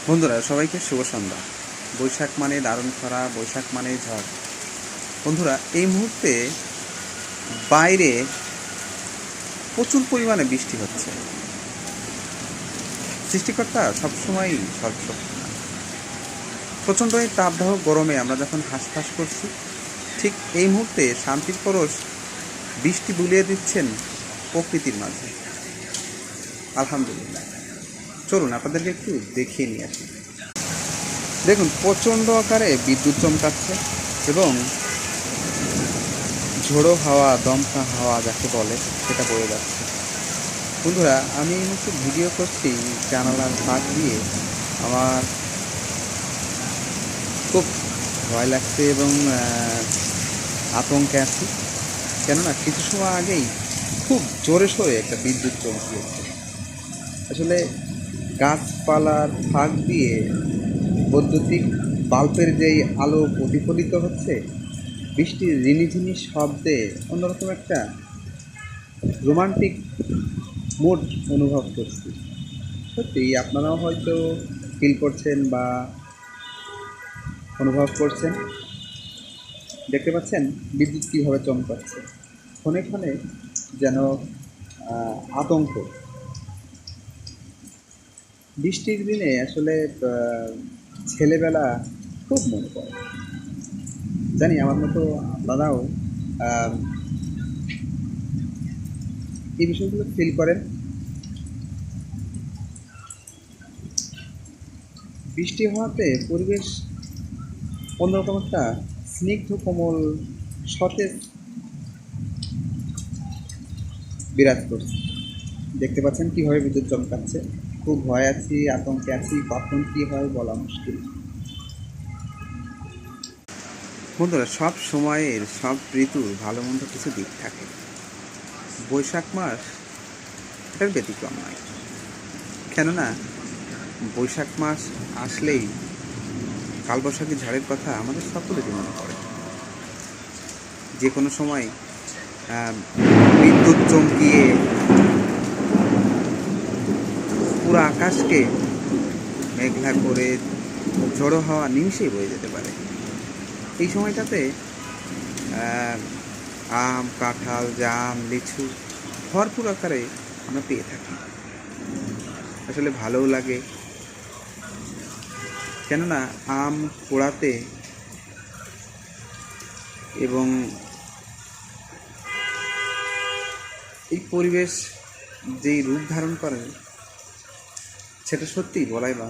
বন্ধুরা সবাইকে শুভ সন্ধ্যা। বৈশাখ মানে দারুণ খরা, বৈশাখ মানে ঝড়। বন্ধুরা এই মুহূর্তে বাইরে প্রচুর পরিমাণে বৃষ্টি হচ্ছে। সৃষ্টিকর্তা সবসময়ই সর্বশক্তিমান। প্রচণ্ড এই তাপদাহ গরমে আমরা যখন হাঁসফাঁস করছি, ঠিক এই মুহূর্তে শান্তির পরশ বৃষ্টি বুলিয়ে দিচ্ছেন প্রকৃতির মাঝে। আলহামদুলিল্লাহ। চলুন আপনাদেরকে একটু দেখিয়ে নিয়ে আসি। দেখুন, প্রচণ্ড আকারে বিদ্যুৎ চমকাচ্ছে এবং ঝোড়ো হাওয়া, দমকা হাওয়া যাকে বলে সেটা বয়ে যাচ্ছে। বন্ধুরা আমি এই মুহূর্তে ভিডিও করছি জানালার ফাঁক দিয়ে। আমার খুব ভয় লাগছে এবং আতঙ্কে আছি, কেননা কিছু সময় আগেই খুব জোরে সোরে একটা বিদ্যুৎ চমকিয়েছে। আসলে গাছপালার ফাঁক দিয়ে বৈদ্যুতিক বাল্বের যেই আলো প্রতিফলিত হচ্ছে, বৃষ্টির রিনিঝিনি শব্দে অন্যরকম একটা রোমান্টিক মুড অনুভব করছি। সত্যি আপনারাও হয়তো ফিল করছেন বা অনুভব করছেন। দেখতে পাচ্ছেন বিদ্যুৎ কীভাবে চমকাচ্ছে, ক্ষণে ক্ষণে যেন আতঙ্ক। বৃষ্টির দিনে আসলে ছেলেবেলা খুব মনে পড়ে। জানি আমার মতো আপনারাও এই বিষয়গুলো ফিল করেন। বৃষ্টি হওয়াতে পরিবেশ অন্যরকম একটা স্নিগ্ধ কোমল সতেজ বিরাজ করছে। দেখতে পাচ্ছেন কীভাবে বিদ্যুৎ চমকাচ্ছে। খুব ভয় আছি, আতঙ্কে আছি, কখন কী হয় বলা মুশকিল। বন্ধুরা সব সময়ের সব ঋতুর ভালো মন্দ কিছু দিক থাকে। বৈশাখ মাস এটার ব্যতিক্রম নয়, কেননা বৈশাখ মাস আসলেই কালবৈশাখী ঝড়ের কথা আমাদের সকলেরই মনে পড়ে। যে কোনো সময় বিদ্যুৎ চমকিয়ে পুরো আকাশকে মেঘলা করে ঝড়ো হাওয়া নিমিশেই বয়ে যেতে পারে। এই সময়টাতে আম, কাঁঠাল, জাম, লিচু ভরপুর আকারে আমরা পেয়ে থাকি। আসলে ভালোও লাগে, কেননা আম পোড়াতে এবং এই পরিবেশ যেই রূপ ধারণ করে সেটা সত্যিই বলাই